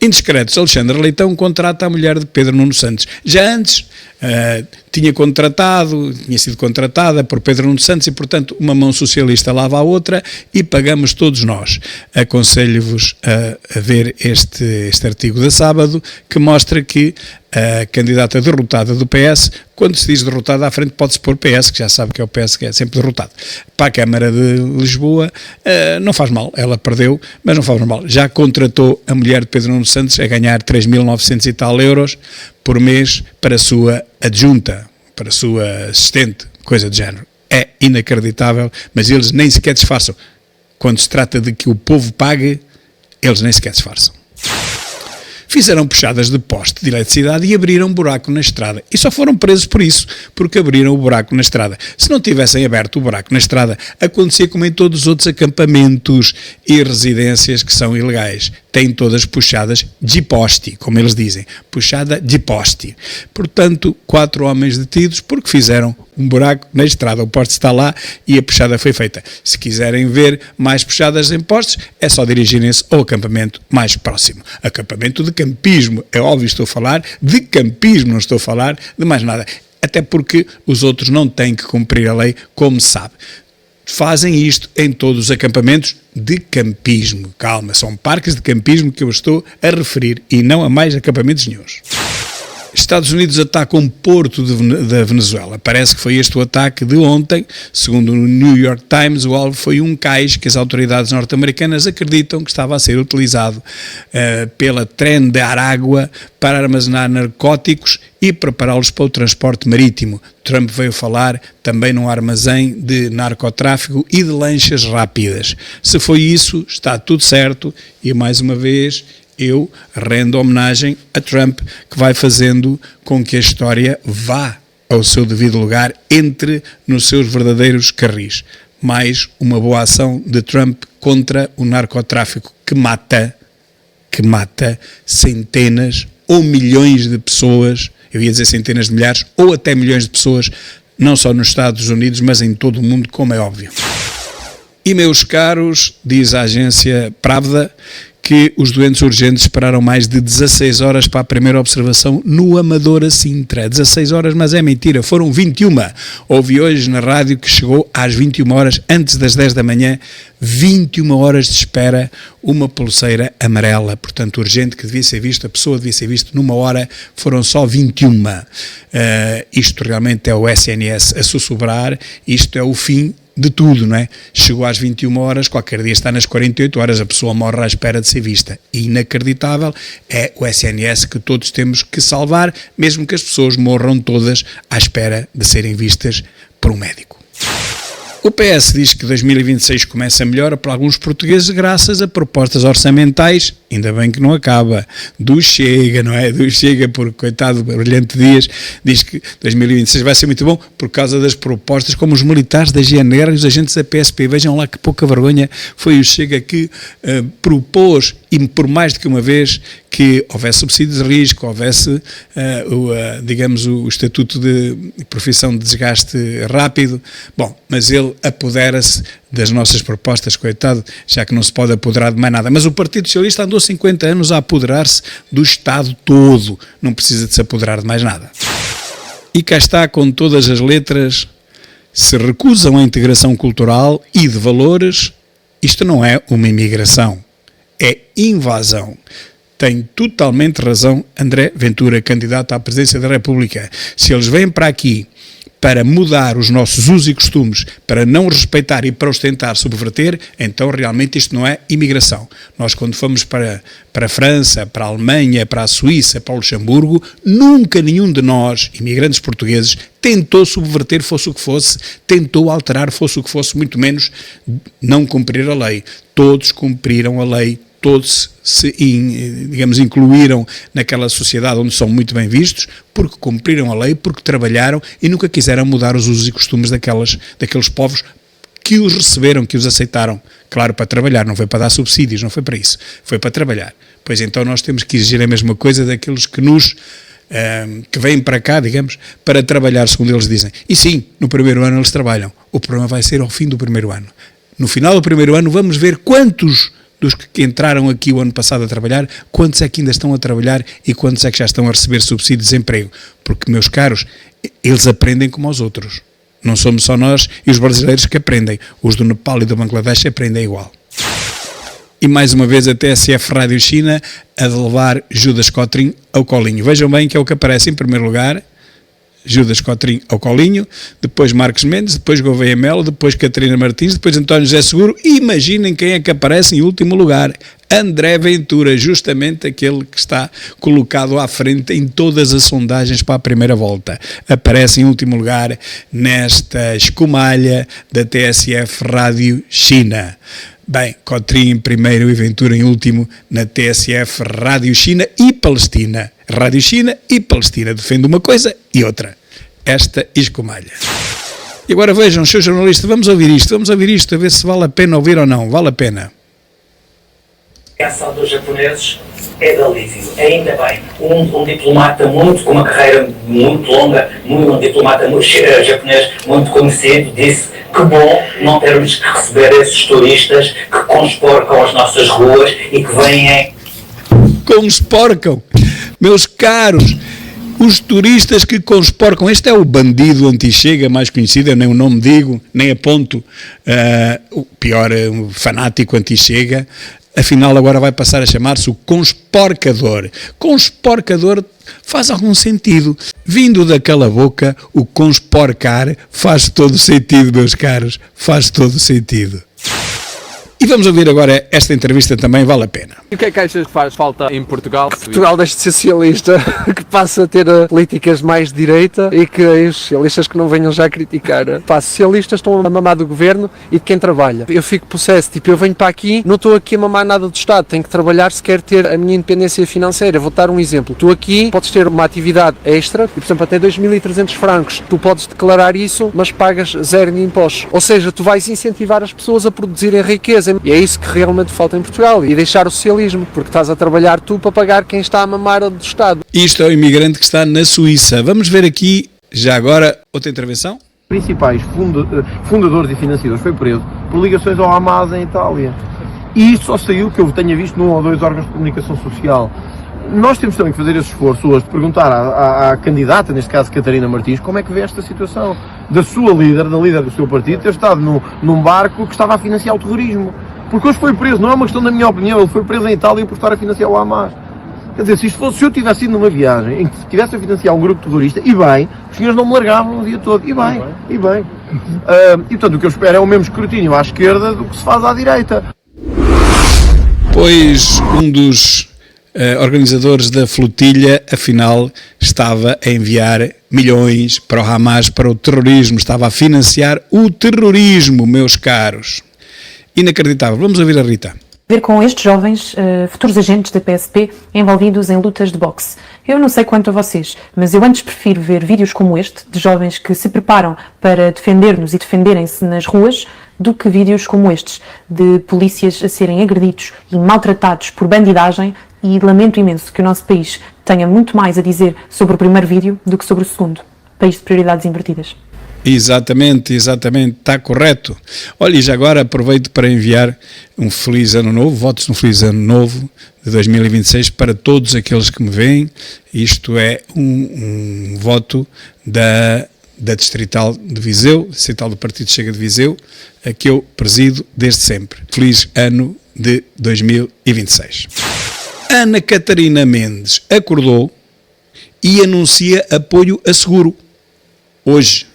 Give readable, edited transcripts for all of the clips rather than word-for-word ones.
Indiscretos, Alexandre Leitão contrata a mulher de Pedro Nuno Santos. Já antes tinha sido contratada por Pedro Nuno Santos e, portanto, uma mão socialista lava a outra e pagamos todos nós. Aconselho-vos a ver este artigo de sábado, que mostra que a candidata derrotada do PS, quando se diz derrotada à frente pode-se pôr PS, que já sabe que é o PS que é sempre derrotado. Para a Câmara de Lisboa não faz mal, ela perdeu, mas não faz mal. Já contratou a mulher de Pedro Nuno Santos a ganhar 3.900 e tal euros por mês para a sua adjunta, para a sua assistente, coisa de género. É inacreditável, mas eles nem sequer disfarçam. Quando se trata de que o povo pague, eles nem sequer disfarçam. Fizeram puxadas de poste de eletricidade e abriram um buraco na estrada. E só foram presos por isso, porque abriram o buraco na estrada. Se não tivessem aberto o buraco na estrada, acontecia como em todos os outros acampamentos e residências que são ilegais. Têm todas puxadas de poste, como eles dizem. Puxada de poste. Portanto, 4 homens detidos porque fizeram um buraco na estrada. O poste está lá e a puxada foi feita. Se quiserem ver mais puxadas em postes, é só dirigirem-se ao acampamento mais próximo. Acampamento de campismo. É óbvio, estou a falar de campismo, não estou a falar de mais nada. Até porque os outros não têm que cumprir a lei, como se sabe. Fazem isto em todos os acampamentos de campismo. Calma, são parques de campismo que eu estou a referir e não a mais acampamentos nenhuns. Estados Unidos atacam Porto da Venezuela. Parece que foi este o ataque de ontem. Segundo o New York Times, o alvo foi um cais que as autoridades norte-americanas acreditam que estava a ser utilizado pela Tren de Aragua para armazenar narcóticos e prepará-los para o transporte marítimo. Trump veio falar também num armazém de narcotráfico e de lanchas rápidas. Se foi isso, está tudo certo e, mais uma vez, eu rendo homenagem a Trump, que vai fazendo com que a história vá ao seu devido lugar, entre nos seus verdadeiros carris. Mais uma boa ação de Trump contra o narcotráfico que mata centenas ou milhões de pessoas, eu ia dizer centenas de milhares, ou até milhões de pessoas, não só nos Estados Unidos, mas em todo o mundo, como é óbvio. E, meus caros, diz a agência Pravda, que os doentes urgentes esperaram mais de 16 horas para a primeira observação no Amadora Sintra. 16 horas, mas é mentira, foram 21. Ouvi hoje na rádio que chegou às 21 horas, antes das 10 da manhã, 21 horas de espera, uma pulseira amarela, portanto urgente, que devia ser visto, a pessoa devia ser vista numa hora, foram só 21. Isto realmente é o SNS a sussurrar, isto é o fim de tudo, não é? Chegou às 21 horas, qualquer dia está nas 48 horas, a pessoa morre à espera de ser vista. Inacreditável, é o SNS que todos temos que salvar, mesmo que as pessoas morram todas à espera de serem vistas por um médico. O PS diz que 2026 começa melhor para alguns portugueses graças a propostas orçamentais, ainda bem que não acaba, do Chega, não é? Do Chega, porque coitado, Brilhante Dias, diz que 2026 vai ser muito bom por causa das propostas, como os militares da GNR e os agentes da PSP. Vejam lá que pouca vergonha foi o Chega que propôs, e por mais de que uma vez, que houvesse subsídios de risco, houvesse, digamos, o estatuto de profissão de desgaste rápido. Bom, mas ele apodera-se das nossas propostas, coitado, já que não se pode apoderar de mais nada. Mas o Partido Socialista andou 50 anos a apoderar-se do Estado todo, não precisa de se apoderar de mais nada. E cá está, com todas as letras, se recusam a integração cultural e de valores, isto não é uma imigração, é invasão. Tem totalmente razão André Ventura, candidato à presidência da República. Se eles vêm para aqui para mudar os nossos usos e costumes, para não respeitar e para ostentar, subverter, então realmente isto não é imigração. Nós, quando fomos para a França, para a Alemanha, para a Suíça, para o Luxemburgo, nunca nenhum de nós, imigrantes portugueses, tentou subverter, fosse o que fosse, tentou alterar, fosse o que fosse, muito menos não cumprir a lei. Todos cumpriram a lei, todos se, digamos, incluíram naquela sociedade onde são muito bem vistos, porque cumpriram a lei, porque trabalharam e nunca quiseram mudar os usos e costumes daqueles povos que os receberam, que os aceitaram. Claro, para trabalhar, não foi para dar subsídios, não foi para isso, foi para trabalhar. Pois então nós temos que exigir a mesma coisa daqueles que que vêm para cá, digamos, para trabalhar, segundo eles dizem. E sim, no primeiro ano eles trabalham. O problema vai ser ao fim do primeiro ano. No final do primeiro ano vamos ver quantos dos que entraram aqui o ano passado a trabalhar, quantos é que ainda estão a trabalhar e quantos é que já estão a receber subsídio de desemprego? Porque, meus caros, eles aprendem como os outros. Não somos só nós e os brasileiros que aprendem. Os do Nepal e do Bangladesh aprendem igual. E mais uma vez a TSF Rádio China a levar Judas Cotrim ao colinho. Vejam bem que é o que aparece em primeiro lugar, Judas Cotrim ao colinho, depois Marcos Mendes, depois Gouveia Melo, depois Catarina Martins, depois António José Seguro e imaginem quem é que aparece em último lugar, André Ventura, justamente aquele que está colocado à frente em todas as sondagens para a primeira volta. Aparece em último lugar nesta escumalha da TSF Rádio China. Bem, Cotrim em primeiro e Ventura em último na TSF Rádio China e Palestina. Rádio China e Palestina. Defende uma coisa e outra. Esta escumalha. E agora vejam, seu jornalista, vamos ouvir isto, a ver se vale a pena ouvir ou não. Vale a pena. A ação dos japoneses é de alívio, ainda bem. Um diplomata com uma carreira muito longa, um diplomata japonês muito conhecido, disse que bom não termos que receber esses turistas que consporcam as nossas ruas e que vêm... Consporcam? Meus caros, os turistas que consporcam, este é o bandido anti-Chega mais conhecido, eu nem o nome digo, nem aponto o pior fanático anti-Chega, afinal agora vai passar a chamar-se o consporcador. Consporcador faz algum sentido. Vindo daquela boca, o consporcar faz todo sentido, meus caros, faz todo sentido. E vamos ouvir agora esta entrevista também, vale a pena. E o que é que achas que faz falta em Portugal? Que Portugal deixe de ser socialista, que passe a ter políticas mais de direita e que os socialistas que não venham já criticar. Pá, socialistas estão a mamar do governo e de quem trabalha. Eu fico possesso, tipo, eu venho para aqui, não estou aqui a mamar nada do Estado, tenho que trabalhar se quer ter a minha independência financeira. Vou dar um exemplo. Tu aqui podes ter uma atividade extra, e, por exemplo, até 2.300 francos. Tu podes declarar isso, mas pagas zero de impostos. Ou seja, tu vais incentivar as pessoas a produzirem riqueza. E é isso que realmente falta em Portugal. E deixar o socialismo, porque estás a trabalhar tu para pagar quem está a mamar do Estado. Isto é o imigrante que está na Suíça. Vamos ver aqui, já agora, outra intervenção. Principais fundadores e financiadores foi preso por ligações ao Hamas em Itália. E isto só saiu que eu tenha visto num ou dois órgãos de comunicação social. Nós temos também que fazer esse esforço hoje de perguntar à candidata, neste caso Catarina Martins, como é que vê esta situação da sua líder, da líder do seu partido, ter estado num barco que estava a financiar o terrorismo. Porque hoje foi preso, não é uma questão da minha opinião, ele foi preso em Itália por estar a financiar o Hamas. Quer dizer, se eu tivesse ido numa viagem em que estivesse a financiar um grupo terrorista, e bem, os senhores não me largavam o dia todo, e bem. E portanto o que eu espero é o mesmo escrutínio à esquerda do que se faz à direita. Pois um dos organizadores da flotilha, afinal, estava a enviar milhões para o Hamas, para o terrorismo, estava a financiar o terrorismo, meus caros. Inacreditável. Vamos ouvir a Rita. Ver com estes jovens futuros agentes da PSP envolvidos em lutas de boxe. Eu não sei quanto a vocês, mas eu antes prefiro ver vídeos como este, de jovens que se preparam para defender-nos e defenderem-se nas ruas, do que vídeos como estes, de polícias a serem agredidos e maltratados por bandidagem, e lamento imenso que o nosso país tenha muito mais a dizer sobre o primeiro vídeo do que sobre o segundo. País de prioridades invertidas. Exatamente, está correto. Olha, e já agora aproveito para enviar um feliz ano novo, votos de um feliz ano novo de 2026 para todos aqueles que me veem. Isto é um voto da Distrital de Viseu, Distrital do Partido Chega de Viseu, a que eu presido desde sempre. Feliz ano de 2026. Ana Catarina Mendes acordou e anuncia apoio a seguro. Hoje.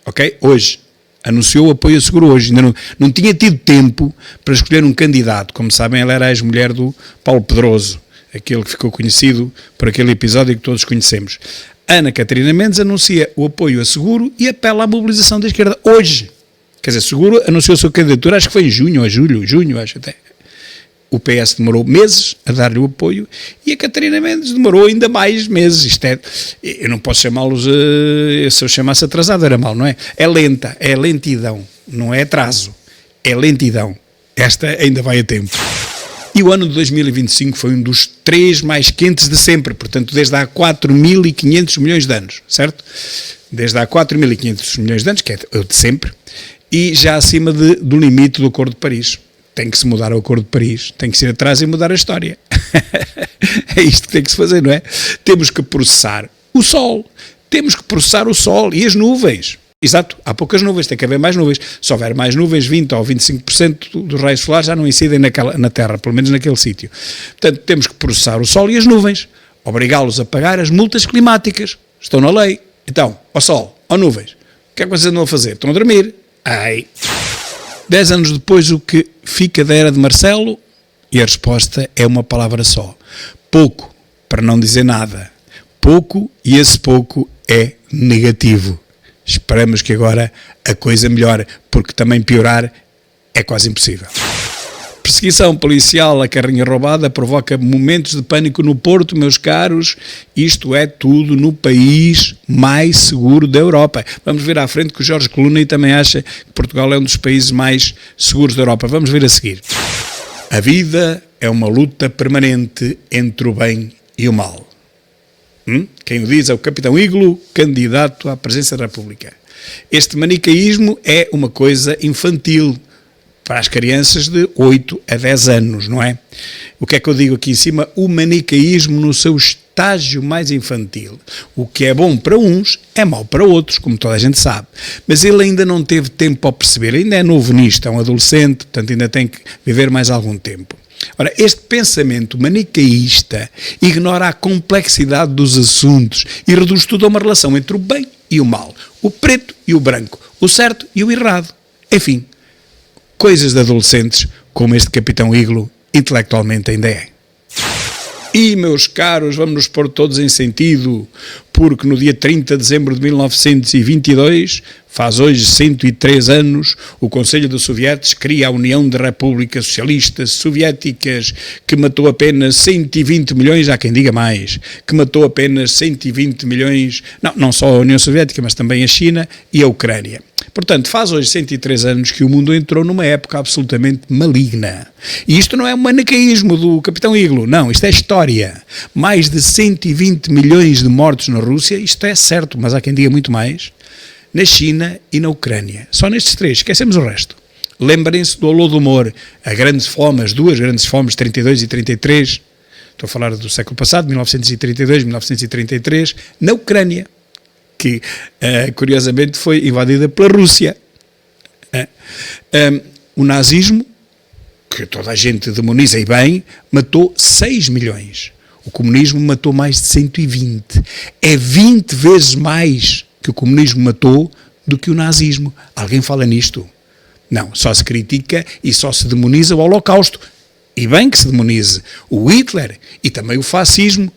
Ok? Hoje. Anunciou o apoio a seguro hoje. Ainda não tinha tido tempo para escolher um candidato. Como sabem, ela era a ex-mulher do Paulo Pedroso, aquele que ficou conhecido por aquele episódio que todos conhecemos. Ana Catarina Mendes anuncia o apoio a seguro e apela à mobilização da esquerda hoje. Quer dizer, seguro anunciou a sua candidatura, acho que foi em junho ou junho, acho até. O PS demorou meses a dar-lhe o apoio e a Catarina Mendes demorou ainda mais meses. Isto é, eu não posso chamá-los, se eu chamasse atrasado era mal, não é? É lenta, é lentidão, não é atraso, é lentidão. Esta ainda vai a tempo. E o ano de 2025 foi um dos 3 mais quentes de sempre, portanto, desde há 4.500 milhões de anos, certo? Desde há 4.500 milhões de anos, que é o de sempre, e já acima do limite do Acordo de Paris. tem que se mudar o Acordo de Paris, tem que ir atrás e mudar a história. É isto que tem que se fazer, não é? Temos que processar o Sol, e as nuvens. Exato, há poucas nuvens, tem que haver mais nuvens. Se houver mais nuvens, 20% ou 25% dos raios solares já não incidem na Terra, pelo menos naquele sítio. Portanto, temos que processar o Sol e as nuvens, obrigá-los a pagar as multas climáticas. Estão na lei. Então, ao Sol, ao nuvens, o que é que vocês andam a fazer? Estão a dormir? Ai. 10 anos depois, o que fica da era de Marcelo? E a resposta é uma palavra só. Pouco, para não dizer nada. Pouco, e esse pouco é negativo. Esperamos que agora a coisa melhore, porque também piorar é quase impossível. Perseguição policial à carrinha roubada provoca momentos de pânico no Porto, meus caros. Isto é tudo no país mais seguro da Europa. Vamos ver à frente que o Jorge Clooney também acha que Portugal é um dos países mais seguros da Europa. Vamos ver a seguir. A vida é uma luta permanente entre o bem e o mal. Quem o diz é o Capitão Iglo, candidato à presidência da República. Este manicaísmo é uma coisa infantil para as crianças de 8 a 10 anos, não é? O que é que eu digo aqui em cima? O manicaísmo no seu estágio mais infantil. O que é bom para uns é mau para outros, como toda a gente sabe. Mas ele ainda não teve tempo a perceber, ainda é novo nisto, é um adolescente, portanto ainda tem que viver mais algum tempo. Ora, este pensamento manicaísta ignora a complexidade dos assuntos e reduz tudo a uma relação entre o bem e o mal, o preto e o branco, o certo e o errado. Enfim, coisas de adolescentes, como este Capitão Iglo intelectualmente ainda é. E, meus caros, vamos nos pôr todos em sentido, porque no dia 30 de dezembro de 1922, faz hoje 103 anos, o Conselho dos Sovietes cria a União de Repúblicas Socialistas Soviéticas, que matou apenas 120 milhões, há quem diga mais, que matou apenas 120 milhões, não só a União Soviética, mas também a China e a Ucrânia. Portanto, faz hoje 103 anos que o mundo entrou numa época absolutamente maligna. E isto não é um manicaísmo do Capitão Iglo, não, isto é história. Mais de 120 milhões de mortos na Rússia, isto é certo, mas há quem diga muito mais, na China e na Ucrânia. Só nestes três, esquecemos o resto. Lembrem-se do Holodomor, a grande fome, as duas grandes fomes, 32 e 33, estou a falar do século passado, 1932, 1933, na Ucrânia, que curiosamente foi invadida pela Rússia. O nazismo, que toda a gente demoniza e bem, matou 6 milhões. O comunismo matou mais de 120. É 20 vezes mais que o comunismo matou do que o nazismo. Alguém fala nisto? Não, só se critica e só se demoniza o Holocausto. E bem que se demonize o Hitler e também o fascismo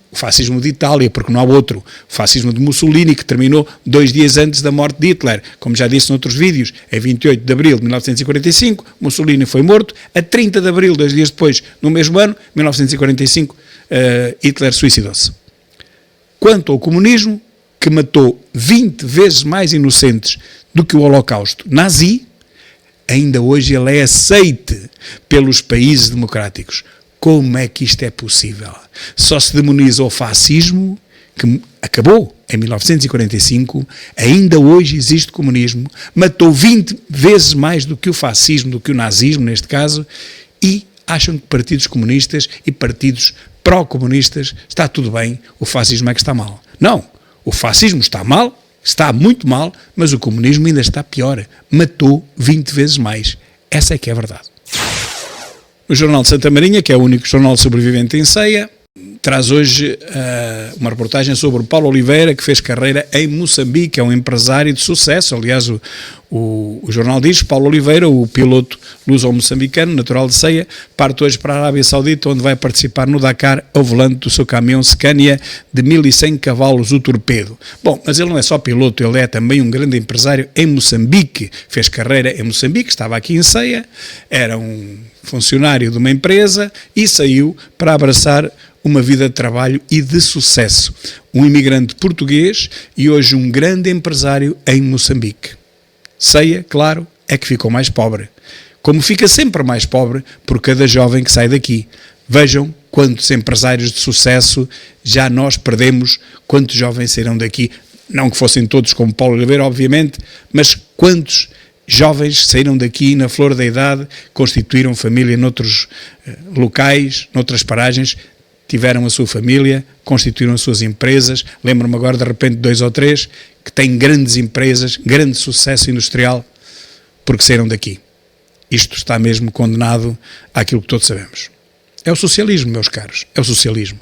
de Itália, porque não há outro, o fascismo de Mussolini, que terminou 2 dias antes da morte de Hitler. Como já disse noutros vídeos, em 28 de abril de 1945, Mussolini foi morto. A 30 de abril, 2 dias depois, no mesmo ano, 1945, Hitler suicidou-se. Quanto ao comunismo, que matou 20 vezes mais inocentes do que o Holocausto nazi, ainda hoje ele é aceite pelos países democráticos. Como é que isto é possível? Só se demoniza o fascismo, que acabou em 1945, ainda hoje existe comunismo, matou 20 vezes mais do que o fascismo, do que o nazismo neste caso, e acham que partidos comunistas e partidos pró-comunistas está tudo bem, o fascismo é que está mal. Não, o fascismo está mal, está muito mal, mas o comunismo ainda está pior. Matou 20 vezes mais. Essa é que é a verdade. O Jornal de Santa Marinha, que é o único jornal sobrevivente em Ceia, traz hoje uma reportagem sobre o Paulo Oliveira, que fez carreira em Moçambique, é um empresário de sucesso. Aliás, o jornal diz, Paulo Oliveira, o piloto luso-moçambicano, natural de Ceia, parte hoje para a Arábia Saudita, onde vai participar no Dakar ao volante do seu caminhão Scania de 1100 cavalos, o Torpedo. Bom, mas ele não é só piloto, ele é também um grande empresário em Moçambique. Fez carreira em Moçambique, estava aqui em Ceia, era um funcionário de uma empresa e saiu para abraçar uma vida de trabalho e de sucesso. Um imigrante português e hoje um grande empresário em Moçambique. Ceia, claro, é que ficou mais pobre. Como fica sempre mais pobre por cada jovem que sai daqui. Vejam quantos empresários de sucesso já nós perdemos, quantos jovens saíram daqui. Não que fossem todos como Paulo Oliveira, obviamente, mas quantos Jovens saíram daqui na flor da idade, constituíram família noutros locais, noutras paragens, tiveram a sua família, constituíram as suas empresas. Lembro-me agora de repente de 2 ou 3 que têm grandes empresas, grande sucesso industrial, porque saíram daqui. Isto está mesmo condenado àquilo que todos sabemos. É o socialismo, meus caros, é o socialismo.